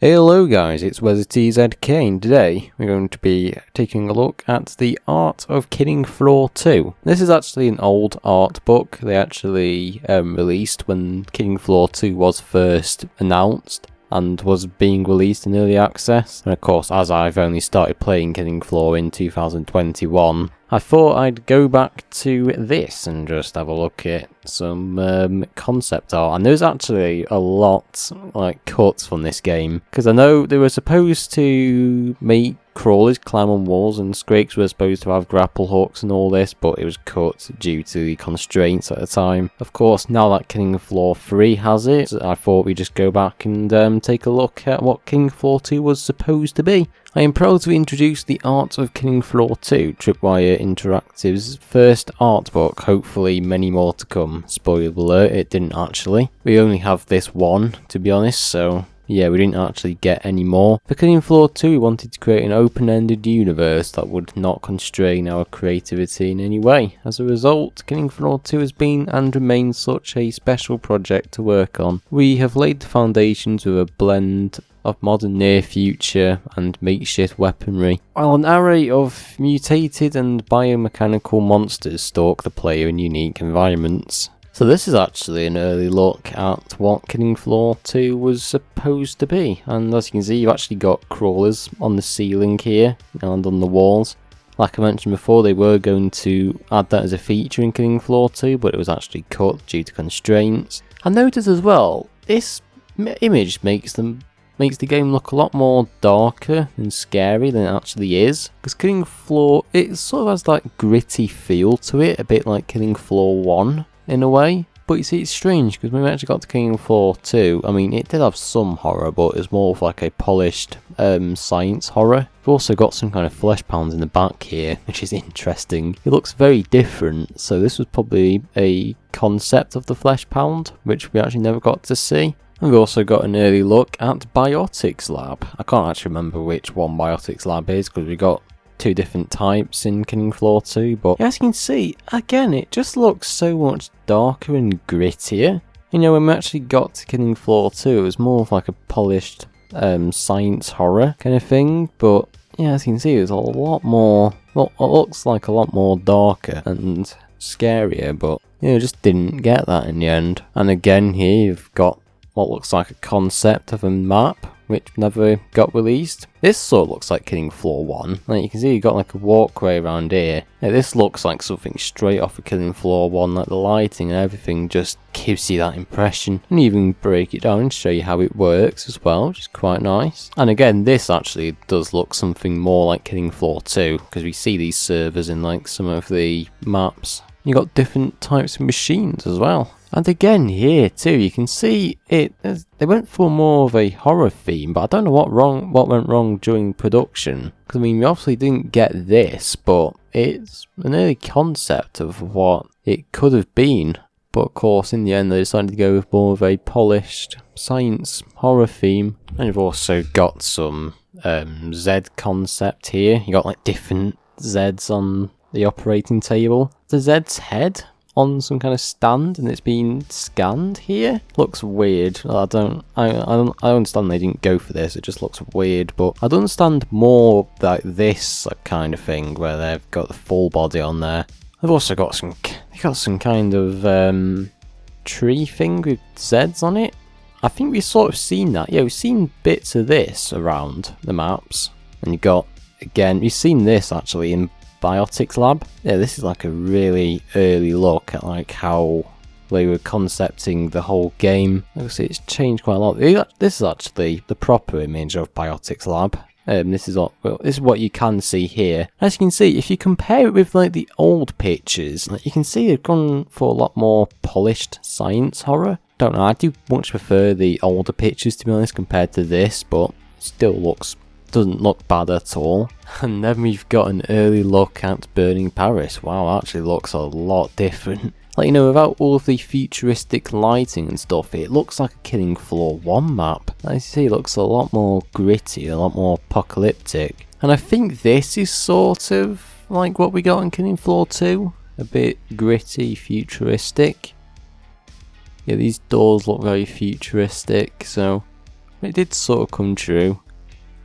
Hello guys, it's Zed and today we're going to be taking a look at the art of Killing Floor 2. This is actually an old art book they actually released when Killing Floor 2 was first announced and was being released in early access. And of course, as I've only started playing Killing Floor in 2021, I thought I'd go back to this and just have a look at some concept art. And there's actually a lot cuts from this game, because I know they were supposed to make crawlers climb on walls and Scrakes were supposed to have grapple hooks and all this, but it was cut due to the constraints at the time. Of course, now that Killing Floor 3 has it, I thought we'd just go back and take a look at what Killing Floor 2 was supposed to be. I am proud to introduce the art of Killing Floor 2, Tripwire Interactive's first art book, hopefully many more to come. Spoiler alert, it didn't actually. We only have this one, to be honest, so yeah, we didn't actually get any more. For Killing Floor 2, we wanted to create an open-ended universe that would not constrain our creativity in any way. As a result, Killing Floor 2 has been and remains such a special project to work on. We have laid the foundations with a blend of modern near future and makeshift weaponry, while an array of mutated and biomechanical monsters stalk the player in unique environments. So this is actually an early look at what Killing Floor 2 was supposed to be, and as you can see, you've actually got crawlers on the ceiling here and on the walls. Like I mentioned before, they were going to add that as a feature in Killing Floor 2, but it was actually cut due to constraints. I noticed as well, this image makes the game look a lot more darker and scary than it actually is, because Killing Floor, it sort of has that gritty feel to it, a bit like Killing Floor 1 in a way. But you see, it's strange because when we actually got to Killing Floor 2, I mean, it did have some horror, but it's more of like a polished science horror. We've also got some kind of flesh pounds in the back here, which is interesting. It looks very different, so this was probably a concept of the flesh pound, which we actually never got to see. And we've also got an early look at Biotics Lab. I can't actually remember which one Biotics Lab is, because we got two different types in Killing Floor 2, but as you can see, again, it just looks so much darker and grittier. You know, when we actually got to Killing Floor 2, it was more of like a polished science horror kind of thing, but yeah, as you can see, it's a lot more, well, it looks like a lot more darker and scarier, but you know, just didn't get that in the end. And again, here you've got what looks like a concept of a map, which never got released. This sort of looks like Killing Floor 1. Like you can see, you've got like a walkway around here. Yeah, this looks like something straight off of Killing Floor 1, like the lighting and everything just gives you that impression. And even break it down and show you how it works as well, which is quite nice. And again, this actually does look something more like Killing Floor 2, because we see these servers in like some of the maps. You got different types of machines as well. And again here too, you can see it. They went for more of a horror theme, but I don't know what went wrong during production. Because I mean, we obviously didn't get this, but it's an early concept of what it could have been. But of course, in the end, they decided to go with more of a polished science horror theme. And you've also got some Zed concept here. You got like different Zeds on the operating table. The Zed's head on some kind of stand, and it's been scanned here. Looks weird. I understand they didn't go for this. It just looks weird, but I'd understand more like this kind of thing where they've got the full body on there. They've also got some kind of tree thing with Zeds on it. I think we've sort of seen that. Yeah, we've seen bits of this around the maps, and you got again. You've seen this actually in Biotics Lab. Yeah, this is like a really early look at like how they were concepting the whole game. Obviously, it's changed quite a lot. This is actually the proper image of Biotics Lab. This is what you can see here. As you can see, if you compare it with like the old pictures, like, you can see they've gone for a lot more polished science horror. Don't know, I do much prefer the older pictures, to be honest, compared to this, but still doesn't look bad at all. And then we've got an early look at Burning Paris. Wow, actually looks a lot different. Like, you know, without all of the futuristic lighting and stuff, it looks like a Killing Floor 1 map. As you see, it looks a lot more gritty, a lot more apocalyptic. And I think this is sort of like what we got in Killing Floor 2. A bit gritty, futuristic. Yeah, these doors look very futuristic, so it did sort of come true.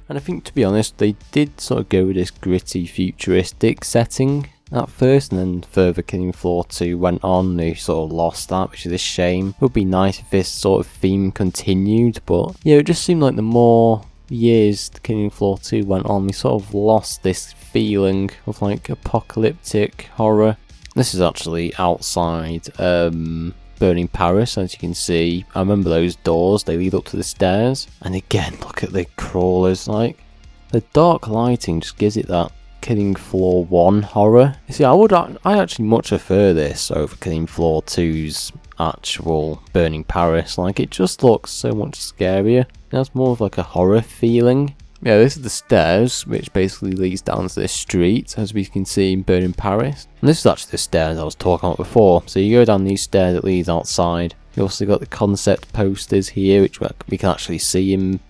And I think, to be honest, they did sort of go with this gritty, futuristic setting at first, and then further Killing Floor 2 went on, they sort of lost that, which is a shame. It would be nice if this sort of theme continued, but yeah, it just seemed like the more years the Killing Floor 2 went on, we sort of lost this feeling of like apocalyptic horror. This is actually outside Burning Paris, as you can see. I remember those doors, they lead up to the stairs, and again, look at the crawlers, like the dark lighting just gives it that Killing Floor 1 horror. You see, I actually much prefer this over Killing Floor 2's actual Burning Paris. Like, it just looks so much scarier. It has more of like a horror feeling. Yeah, this is the stairs, which basically leads down to this street, as we can see in Burning Paris. And this is actually the stairs I was talking about before. So you go down these stairs, it leads outside. You also got the concept posters here, which we can actually see in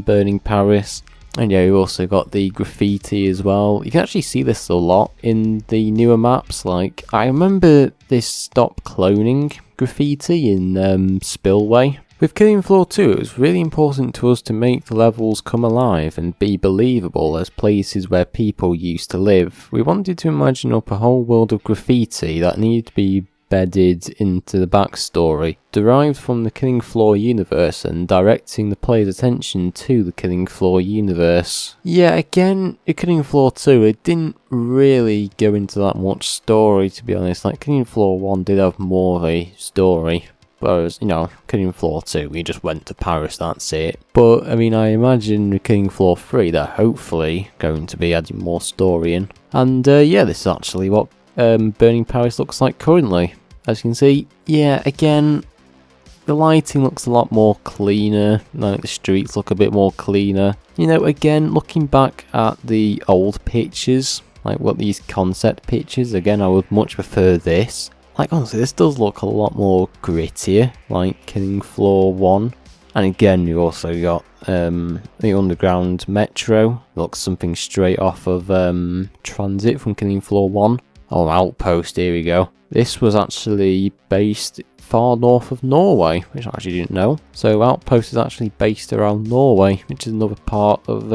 Burning Paris. And yeah, you also got the graffiti as well. You can actually see this a lot in the newer maps. Like, I remember this stop cloning graffiti in Spillway. With Killing Floor 2, it was really important to us to make the levels come alive and be believable as places where people used to live. We wanted to imagine up a whole world of graffiti that needed to be bedded into the backstory, derived from the Killing Floor universe and directing the player's attention to the Killing Floor universe. Yeah, again, in Killing Floor 2, it didn't really go into that much story, to be honest. Like, Killing Floor 1 did have more of a story. Whereas, you know, Killing Floor 2, we just went to Paris, that's it. But, I mean, I imagine with Killing Floor 3, they're hopefully going to be adding more story in. And, yeah, this is actually what Burning Paris looks like currently. As you can see, yeah, again, the lighting looks a lot more cleaner. Like, the streets look a bit more cleaner. You know, again, looking back at the old pictures, like what these concept pictures, again, I would much prefer this. Like, honestly, this does look a lot more grittier, like Killing Floor 1. And again, you also got the underground metro. Looks something straight off of Transit from Killing Floor 1. Oh, Outpost, here we go. This was actually based far north of Norway, which I actually didn't know. So Outpost is actually based around Norway, which is another part of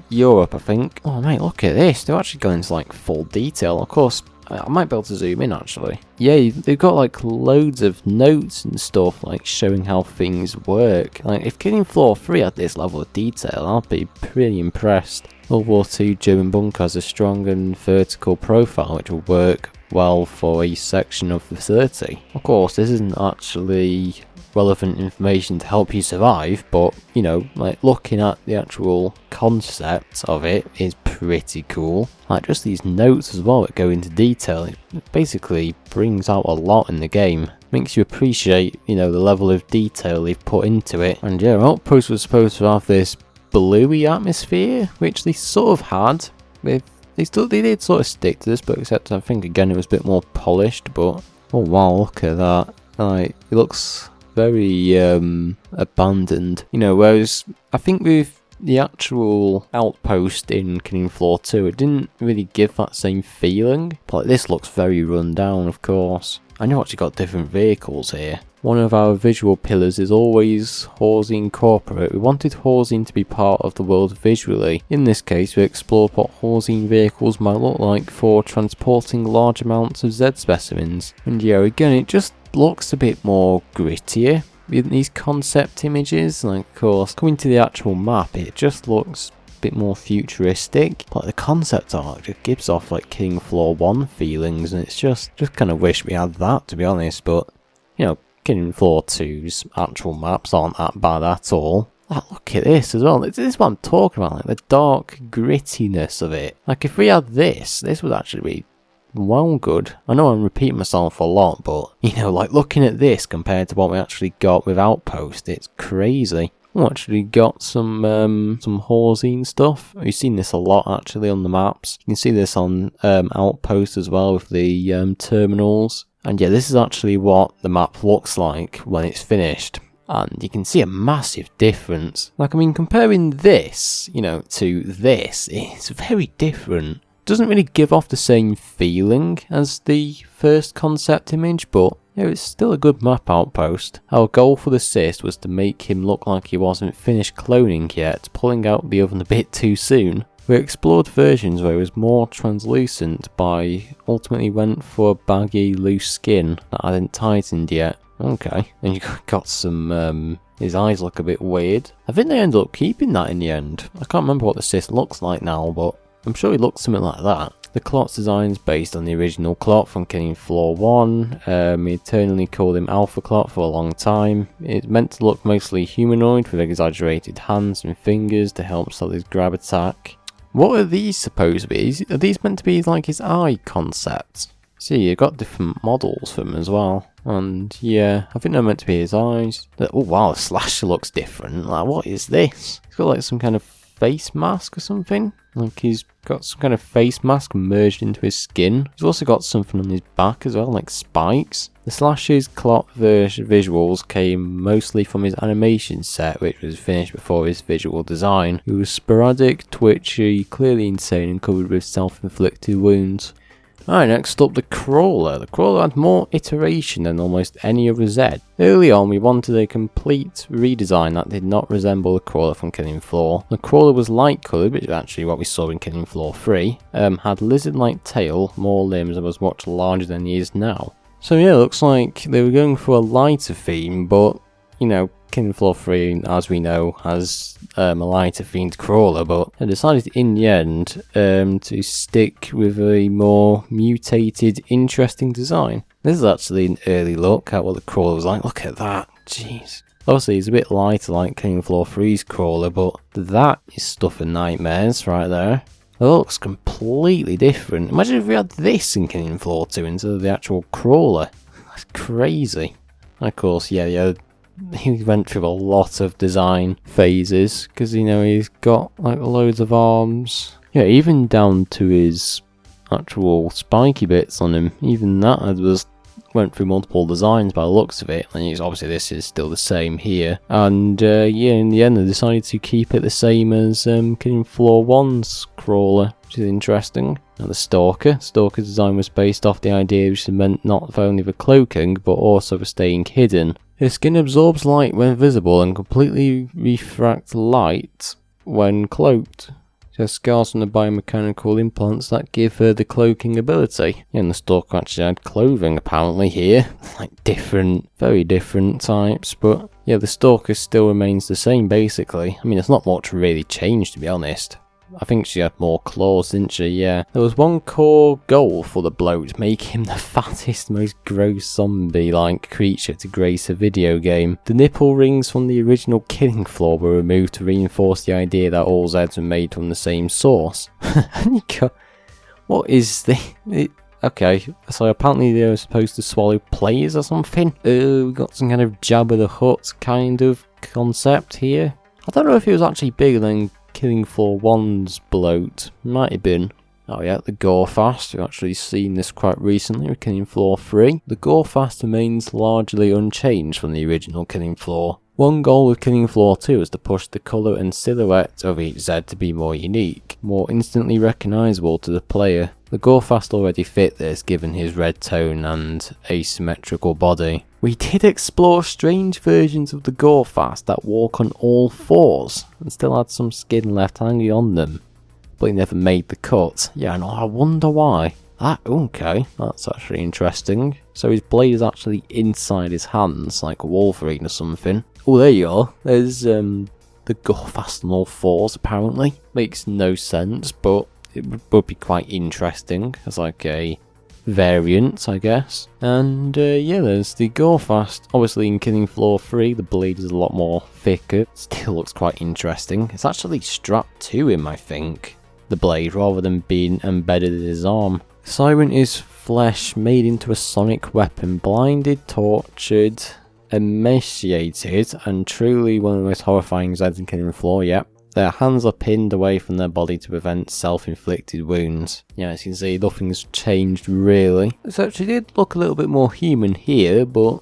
Europe, I think. Oh, mate, look at this. They're actually going into, like, full detail. Of course, I might be able to zoom in, actually. Yeah, they've got, like, loads of notes and stuff, like, showing how things work. Like, if Killing Floor 3 had this level of detail, I'd be pretty impressed. World War II German bunker has a strong and vertical profile, which will work well for a section of the facility. Of course, this isn't actually relevant information to help you survive, but, you know, like, looking at the actual concept of it is pretty cool. Like, just these notes as well that go into detail, it basically brings out a lot in the game. Makes you appreciate, you know, the level of detail they've put into it. And yeah, Outpost was supposed to have this bluey atmosphere, which they sort of had. They did sort of stick to this, but except I think again it was a bit more polished. But oh wow, look at that! Like, it looks very abandoned, you know. Whereas I think with the actual Outpost in Killing Floor 2, it didn't really give that same feeling. But like, this looks very run down, of course. And you've actually got different vehicles here. One of our visual pillars is always Horsing Corporate. We wanted Horsing to be part of the world visually. In this case, we explored what Horsing vehicles might look like for transporting large amounts of Zed specimens. And yeah, again, it just looks a bit more grittier with these concept images. Like, of course, coming to the actual map, it just looks a bit more futuristic. Like, the concept art just gives off like Killing Floor 1 feelings, and it's just kind of wish we had that, to be honest. But, you know, Killing Floor 2's actual maps aren't that bad at all. Like, look at this as well. This is what I'm talking about, like the dark grittiness of it. Like, if we had this would actually be well good. I know I'm repeating myself a lot, but, you know, like, looking at this compared to what we actually got with Outpost, it's crazy. We actually got some Horsing stuff. We've seen this a lot actually on the maps. You can see this on Outpost as well with the terminals. And yeah, this is actually what the map looks like when it's finished. And you can see a massive difference. Like, I mean, comparing this, you know, to this, it's very different. Doesn't really give off the same feeling as the first concept image, but Yeah, it's still a good map outpost. Our goal for the cyst was to make him look like he wasn't finished cloning yet, pulling out the oven a bit too soon. We explored versions where it was more translucent, but I ultimately went for a baggy, loose skin that hadn't tightened yet. Okay, and you got some, his eyes look a bit weird. I think they ended up keeping that in the end. I can't remember what the cyst looks like now, but I'm sure he looks something like that. The clot's design is based on the original clot from Killing Floor 1. We eternally called him Alpha Clot for a long time. It's meant to look mostly humanoid with exaggerated hands and fingers to help sell his grab attack. What are these supposed to be? Are these meant to be like his eye concepts? See, you've got different models for him as well. And yeah, I think they're meant to be his eyes. Oh wow, the slasher looks different. Like, what is this? He's got like some kind of face mask or something. Like he's got some kind of face mask merged into his skin. He's also got something on his back as well, like spikes. The slasher's clot visuals came mostly from his animation set, which was finished before his visual design. It was sporadic, twitchy, clearly insane and covered with self-inflicted wounds. Alright, next up the Crawler. The Crawler had more iteration than almost any other Zed. Early on we wanted a complete redesign that did not resemble the Crawler from Killing Floor. The Crawler was light coloured, which is actually what we saw in Killing Floor 3, had lizard-like tail, more limbs and was much larger than he is now. So yeah, it looks like they were going for a lighter theme, but you know, Killing Floor 3, as we know, has a lighter themed crawler, but I decided in the end to stick with a more mutated, interesting design. This is actually an early look at what the crawler was like. Look at that, jeez. Obviously, it's a bit lighter like Killing Floor 3's crawler, but that is stuff of nightmares right there. It looks completely different. Imagine if we had this in Killing Floor 2 instead of the actual crawler. That's crazy. And of course, yeah, he went through a lot of design phases because, you know, he's got like loads of arms. Yeah, even down to his actual spiky bits on him. Even that went through multiple designs by the looks of it. And obviously this is still the same here. And yeah, in the end they decided to keep it the same as Killing Floor 1's crawler, which is interesting. Now the Stalker. Stalker's design was based off the idea which is meant not only for cloaking but also for staying hidden. His skin absorbs light when visible and completely refracts light when cloaked. She has scars from the biomechanical implants that give her the cloaking ability. And the Stalker actually had clothing apparently here. Like very different types, but yeah, the Stalker still remains the same basically. I mean, there's not much really changed to be honest. I think she had more claws, didn't she? Yeah. There was one core goal for the bloat, make him the fattest, most gross zombie-like creature to grace a video game. The nipple rings from the original Killing Floor were removed to reinforce the idea that all Zeds were made from the same source. And you go, what is this? Okay, so apparently they were supposed to swallow players or something. We got some kind of Jabba the Hutt kind of concept here. I don't know if it was actually bigger than Killing Floor 1's bloat. Might have been. Oh yeah, the Gorefast. We've actually seen this quite recently with Killing Floor 3. The Gorefast remains largely unchanged from the original Killing Floor. One goal with Killing Floor 2 is to push the colour and silhouette of each Zed to be more unique, more instantly recognisable to the player. The Gorefast already fit this given his red tone and asymmetrical body. We did explore strange versions of the Gorefast that walk on all fours and still had some skin left hanging on them, but he never made the cut. Yeah, and I wonder why. Okay, that's actually interesting. So his blade is actually inside his hands, like a Wolverine or something. Oh, there you are. There's the Gorefast on all fours, apparently. Makes no sense, but it would be quite interesting as like a variant, I guess. And yeah, there's the Gorefast. Obviously in Killing Floor 3, the blade is a lot more thicker. Still looks quite interesting. It's actually strapped to him, I think, the blade, rather than being embedded in his arm. Siren is flesh made into a sonic weapon, blinded, tortured, emaciated, and truly one of the most horrifying Zeds in Killing Floor yet. Their hands are pinned away from their body to prevent self-inflicted wounds. Yeah, as you can see, nothing's changed really. This actually did look a little bit more human here, but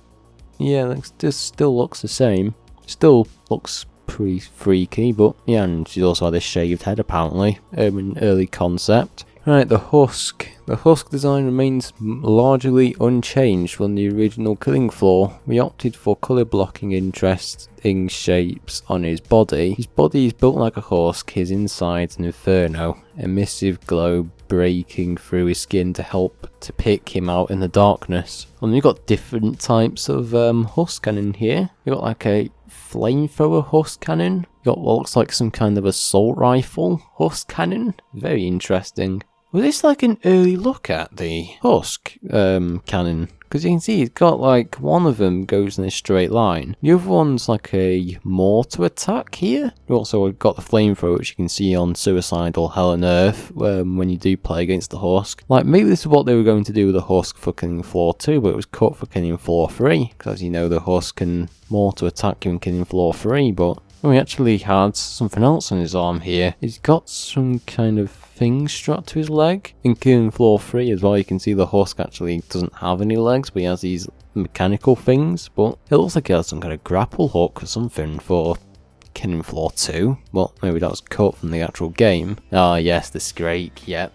yeah, it still looks the same. Still looks pretty freaky, but yeah, and she's also had a shaved head apparently, an early concept. Right, the husk. The husk design remains largely unchanged from the original killing floor. We opted for colour blocking interesting shapes on his body. His body is built like a husk, his insides an inferno, emissive glow breaking through his skin to help to pick him out in the darkness. And we've got different types of husk cannon here. We've got like a flamethrower husk cannon. We've got what looks like some kind of assault rifle husk cannon. Very interesting. Was this like an early look at the husk cannon? Because you can see it's got like one of them goes in a straight line. The other one's like a mortar attack here. You also got the flamethrower, which you can see on Suicidal Hell on Earth when you do play against the husk. Like maybe this is what they were going to do with the husk for Killing Floor 2, but it was cut for Killing Floor 3. Because as you know, the husk can mortar attack you in Killing Floor 3, but we actually had something else on his arm here. He's got some kind of thing strapped to his leg. In Killing Floor 3 as well, you can see the husk actually doesn't have any legs, but he has these mechanical things. But it looks like he has some kind of grapple hook or something for Killing Floor 2. Well, maybe that was cut from the actual game. Ah yes, the Scrake, yep.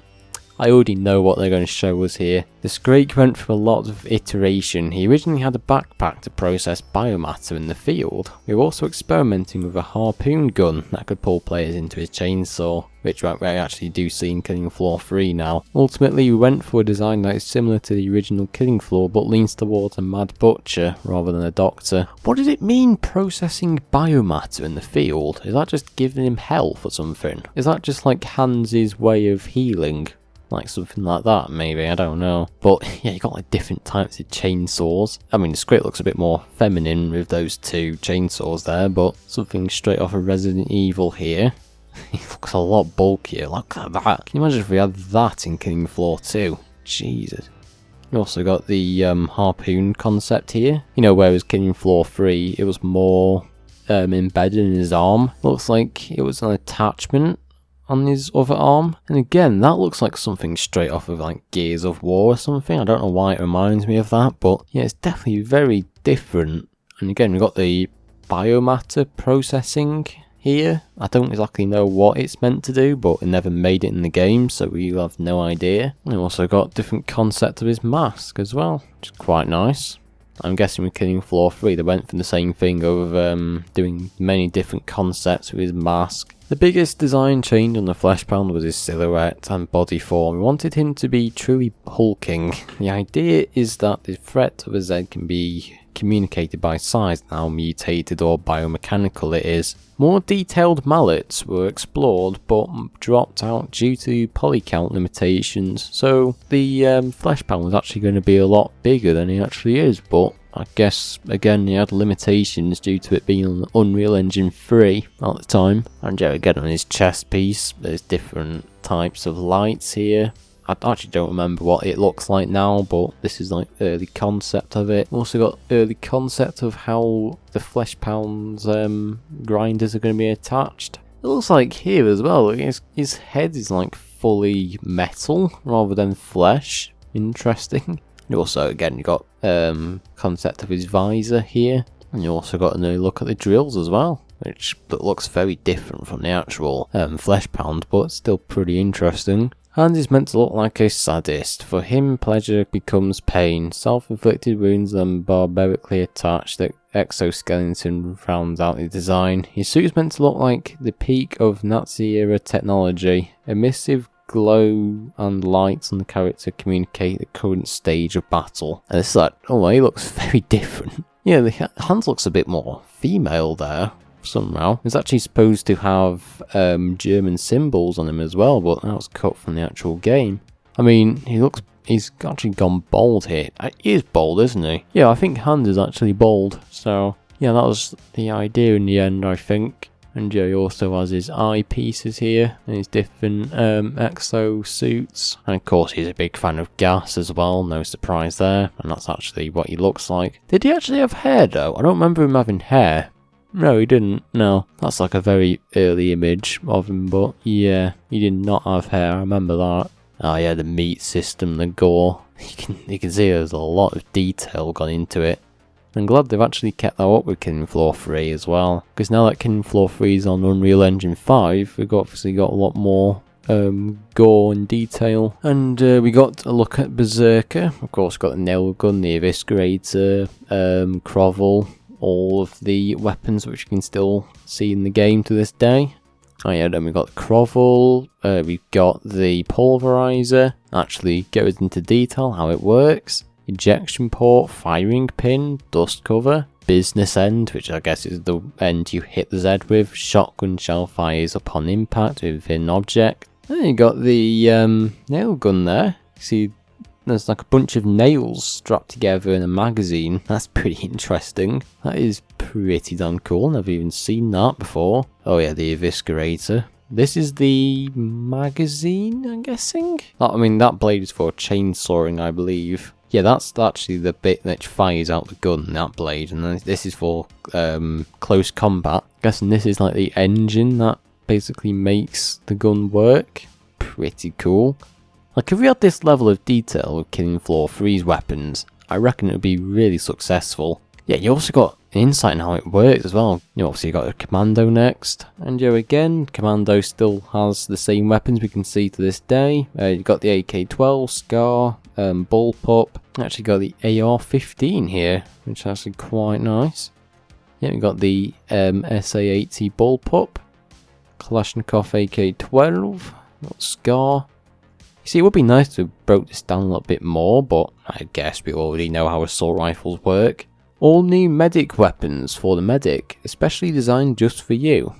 I already know what they're going to show us here. The Scrake went through a lot of iteration. He originally had a backpack to process biomatter in the field. We were also experimenting with a harpoon gun that could pull players into his chainsaw, which we actually do see in Killing Floor 3 now. Ultimately, we went for a design that is similar to the original Killing Floor, but leans towards a mad butcher rather than a doctor. What does it mean, processing biomatter in the field? Is that just giving him health or something? Is that just like Hans' way of healing? Like something like that, maybe, I don't know. But yeah, you got like different types of chainsaws. I mean, the script looks a bit more feminine with those two chainsaws there, but something straight off of Resident Evil here. He looks a lot bulkier, look at that. Can you imagine if we had that in Killing Floor 2? Jesus. You also got the harpoon concept here. You know, whereas Killing Floor 3, it was more embedded in his arm. Looks like it was an attachment on his other arm, and again that looks like something straight off of like Gears of War or something. I don't know why it reminds me of that, but yeah, it's definitely very different. And again, we've got the biomatter processing here. I don't exactly know what it's meant to do, but it never made it in the game, so we have no idea. We also got different concept of his mask as well, which is quite nice. I'm guessing with Killing Floor 3 they went for the same thing of doing many different concepts with his mask. The biggest design change on the Fleshpound was his silhouette and body form. We wanted him to be truly hulking. The idea is that the threat of a Zed can be communicated by size, how mutated or biomechanical it is. More detailed mallets were explored but dropped out due to polycount limitations, so the Fleshpound was actually going to be a lot bigger than he actually is, but I guess again he had limitations due to it being on Unreal Engine 3 at the time. And yeah, again on his chest piece there's different types of lights here. I actually don't remember what it looks like now, but this is like early concept of it. Also got early concept of how the Fleshpound's grinders are going to be attached. It looks like here as well, his head is like fully metal rather than flesh. Interesting. And also again you got concept of his visor here, and you also got an early look at the drills as well, which looks very different from the actual Fleshpound, but still pretty interesting. Hans is meant to look like a sadist. For him, pleasure becomes pain. Self-inflicted wounds and barbarically attached. The exoskeleton rounds out the design. His suit is meant to look like the peak of Nazi-era technology. Emissive glow and lights on the character communicate the current stage of battle. And it's like, oh, he looks very different. Yeah, Hans looks a bit more female there. Somehow. He's actually supposed to have German symbols on him as well, but that was cut from the actual game. I mean, he's actually gone bald here. He is bald, isn't he? Yeah, I think Hans is actually bald, so yeah, that was the idea in the end, I think. And yeah, he also has his eye pieces here, and his different exo suits. And of course, he's a big fan of gas as well, no surprise there, and that's actually what he looks like. Did he actually have hair though? I don't remember him having hair. No, he didn't. No, that's like a very early image of him, but yeah, he did not have hair. I remember that. Oh yeah, the meat system, the gore. You can see there's a lot of detail gone into it. I'm glad they've actually kept that up with Killing Floor 3 as well, because now that Killing Floor 3 is on Unreal Engine 5, we've obviously got a lot more gore and detail. And we got a look at Berserker. Of course, got the nail gun, the eviscerator, Crovel, all of the weapons which you can still see in the game to this day. Oh yeah, then we got the Crovel, we've got the pulverizer, actually goes into detail how it works, ejection port, firing pin, dust cover, business end, which I guess is the end you hit the Zed with, shotgun shell fires upon impact within an object. Then you got the nail gun there. See, there's like a bunch of nails strapped together in a magazine. That's pretty interesting. That is pretty damn cool. Never even seen that before. Oh yeah, the eviscerator. This is the magazine, I'm guessing? I mean, that blade is for chainsawing, I believe. Yeah, that's actually the bit that fires out the gun, that blade. And then this is for close combat. I'm guessing this is like the engine that basically makes the gun work. Pretty cool. Like, if we had this level of detail with Killing Floor 3's weapons, I reckon it would be really successful. Yeah, you also got an insight on how it works as well. You know, obviously you got a Commando next. And yeah, again, Commando still has the same weapons we can see to this day. You got the AK-12, Scar, Bullpup. Actually got the AR-15 here, which is actually quite nice. Yeah, we got the SA-80 Bullpup, Kalashnikov AK-12, got Scar. You see, it would be nice to have broke this down a little bit more, but I guess we already know how assault rifles work. All new medic weapons for the medic, especially designed just for you.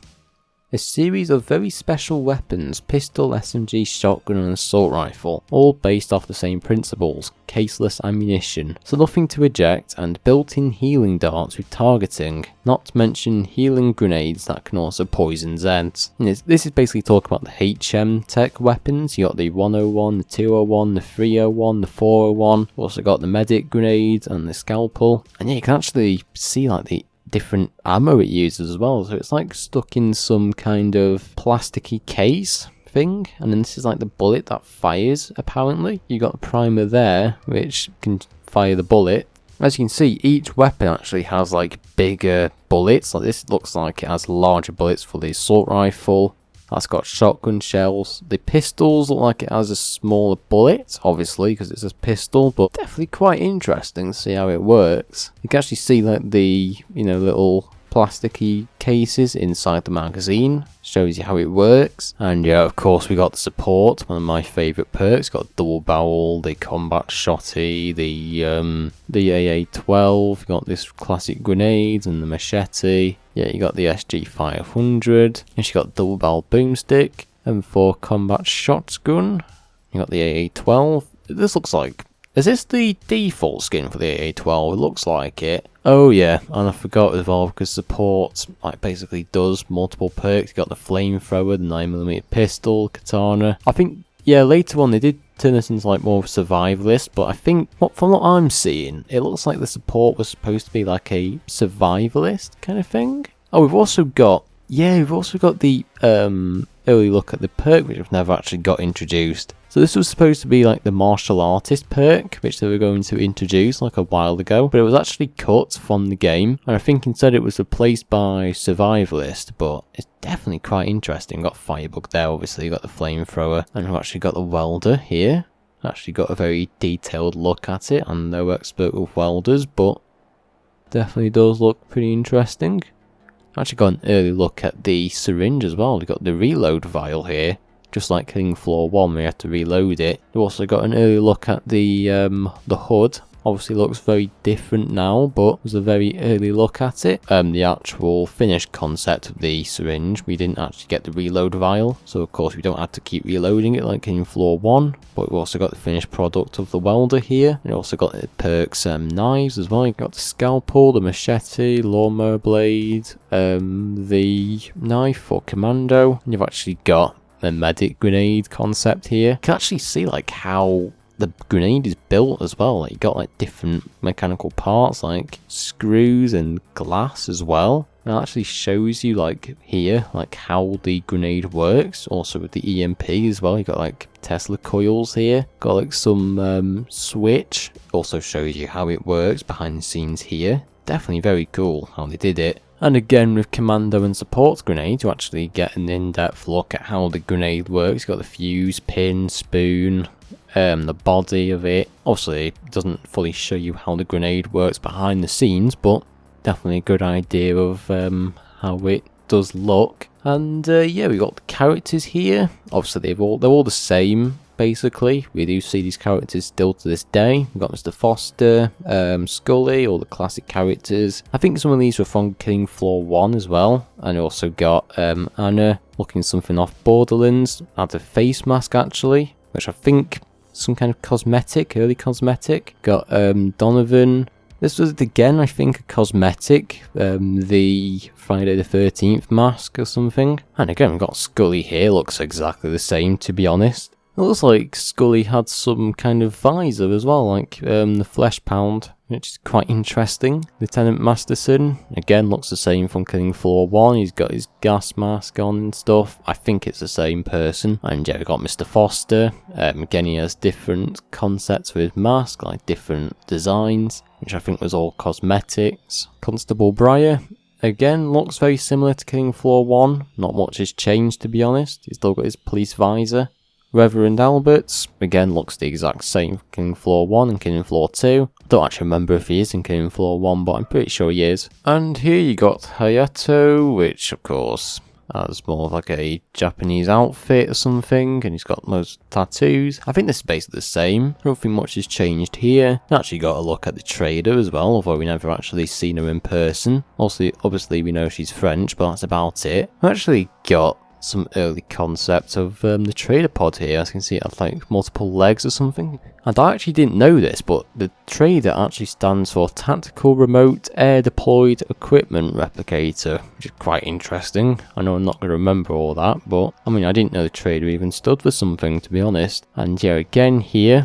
A series of very special weapons, pistol, SMG, shotgun and assault rifle, all based off the same principles, caseless ammunition, so nothing to eject, and built-in healing darts with targeting, not to mention healing grenades that can also poison Zeds. This is basically talking about the HM tech weapons. You got the 101, the 201, the 301, the 401, also got the medic grenade and the scalpel, and yeah, you can actually see like the different ammo it uses as well, so it's like stuck in some kind of plasticky case thing, and then this is like the bullet that fires. Apparently you got the primer there which can fire the bullet. As you can see, each weapon actually has like bigger bullets. Like, this looks like it has larger bullets for the assault rifle. That's got shotgun shells. The pistols look like it has a smaller bullet, obviously, because it's a pistol, but definitely quite interesting to see how it works. You can actually see like the, you know, little plasticky cases inside the magazine. Shows you how it works. And yeah, of course, we got the support, one of my favourite perks. Got double barrel, the combat shotty, the AA-12. Got this classic grenades and the machete. Yeah, you got the SG-500. And she got double barrel boomstick. And for combat shotgun, you got the AA-12. This looks like, is this the default skin for the AA-12? It looks like it. Oh yeah, and I forgot as well, because support like basically does multiple perks. You got the flamethrower, the 9mm pistol, katana. I think, yeah, later on they did turn this into like more of a survivalist, but I think from what I'm seeing, it looks like the support was supposed to be like a survivalist kind of thing. Oh, we've also got the early look at the perk, which I've never actually got introduced. So this was supposed to be like the martial artist perk, which they were going to introduce like a while ago, but it was actually cut from the game, and I think instead it was replaced by survivalist, but it's definitely quite interesting. Got firebug there, obviously, got the flamethrower, and I've actually got the welder here. Actually got a very detailed look at it. I'm no expert with welders, but definitely does look pretty interesting. Actually got an early look at the syringe as well. We've got the reload vial here, just like Killing Floor 1 we had to reload it. We've also got an early look at the hood. Obviously looks very different now, but it was a very early look at it. The actual finished concept of the syringe, we didn't actually get the reload vial, so of course we don't have to keep reloading it like in Floor 1, but we've also got the finished product of the welder here. And also got the Perk's knives as well. You've got the scalpel, the machete, lawnmower blade, the knife for commando, and you've actually got the medic grenade concept here. You can actually see like how the grenade is built as well. Like, you got like different mechanical parts like screws and glass as well. And it actually shows you like here like how the grenade works. Also with the EMP as well. You got like Tesla coils here. Got like some switch. Also shows you how it works behind the scenes here. Definitely very cool how they did it. And again with Commando and Support Grenade, you actually get an in-depth look at how the grenade works. You've got the fuse, pin, spoon, the body of it. Obviously it doesn't fully show you how the grenade works behind the scenes, but definitely a good idea of how it does look. And yeah, we got the characters here. Obviously they're all the same. Basically, we do see these characters still to this day. We've got Mr. Foster, Scully, all the classic characters. I think some of these were from Killing Floor 1 as well. And we also got Anna looking something off Borderlands. Had a face mask actually, which I think some kind of cosmetic, early cosmetic. Got Donovan. This was again, I think, a cosmetic, the Friday the 13th mask or something. And again, we've got Scully here, looks exactly the same, to be honest. It looks like Scully had some kind of visor as well, like the Flesh Pound, which is quite interesting. Lieutenant Masterson, again, looks the same from Killing Floor 1. He's got his gas mask on and stuff. I think it's the same person. And yeah, we've got Mr. Foster. Again, he has different concepts for his mask, like different designs, which I think was all cosmetics. Constable Briar, again, looks very similar to Killing Floor 1. Not much has changed, to be honest. He's still got his police visor. Reverend Alberts, again, looks the exact same for Killing Floor 1 and Killing Floor 2. I don't actually remember if he is in Killing Floor 1, but I'm pretty sure he is. And here you got Hayato, which of course has more of like a Japanese outfit or something, and he's got most tattoos. I think this is basically the same. I don't think much has changed here. We actually got a look at the trader as well, although we never actually seen her in person. Also, obviously we know she's French, but that's about it. We actually got some early concept of the trader pod here. As you can see, it has like multiple legs or something. And I actually didn't know this, but the trader actually stands for Tactical Remote Air Deployed Equipment Replicator, which is quite interesting. I know I'm not going to remember all that, but I mean, I didn't know the trader even stood for something, to be honest. And yeah, again here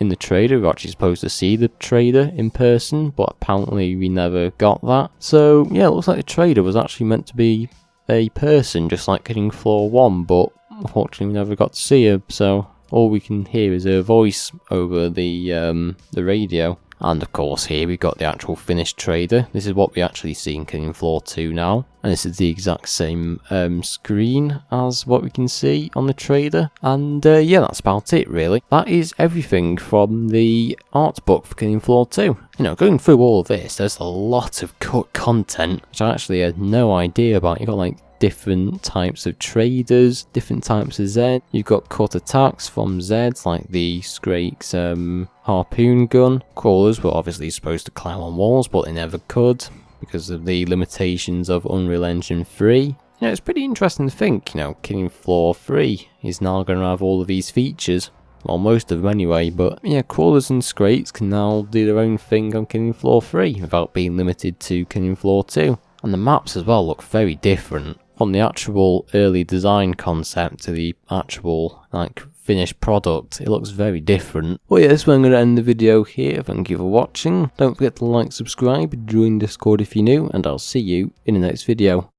in the trader, we're actually supposed to see the trader in person, but apparently we never got that. So yeah, it looks like the trader was actually meant to be a person, just like Killing Floor 1, but unfortunately we never got to see her, so all we can hear is her voice over the radio. And of course here we've got the actual finished trader. This is what we actually see in Killing Floor 2 now. And this is the exact same screen as what we can see on the trader. And yeah, that's about it really. That is everything from the art book for Killing Floor 2. You know, going through all of this, there's a lot of cut content, which I actually had no idea about. You've got like different types of traders, different types of Zed. You've got cut attacks from Zeds, like the Scrake's harpoon gun. Crawlers were obviously supposed to climb on walls, but they never could because of the limitations of Unreal Engine 3. You know, it's pretty interesting to think, you know, Killing Floor 3 is now going to have all of these features. Well, most of them anyway, but yeah, Crawlers and Scrapes can now do their own thing on Killing Floor 3 without being limited to Killing Floor 2. And the maps as well look very different. From the actual early design concept to the actual like finished product, it looks very different. Well yeah, this is where I'm going to end the video here. Thank you for watching. Don't forget to like, subscribe, join Discord if you're new, and I'll see you in the next video.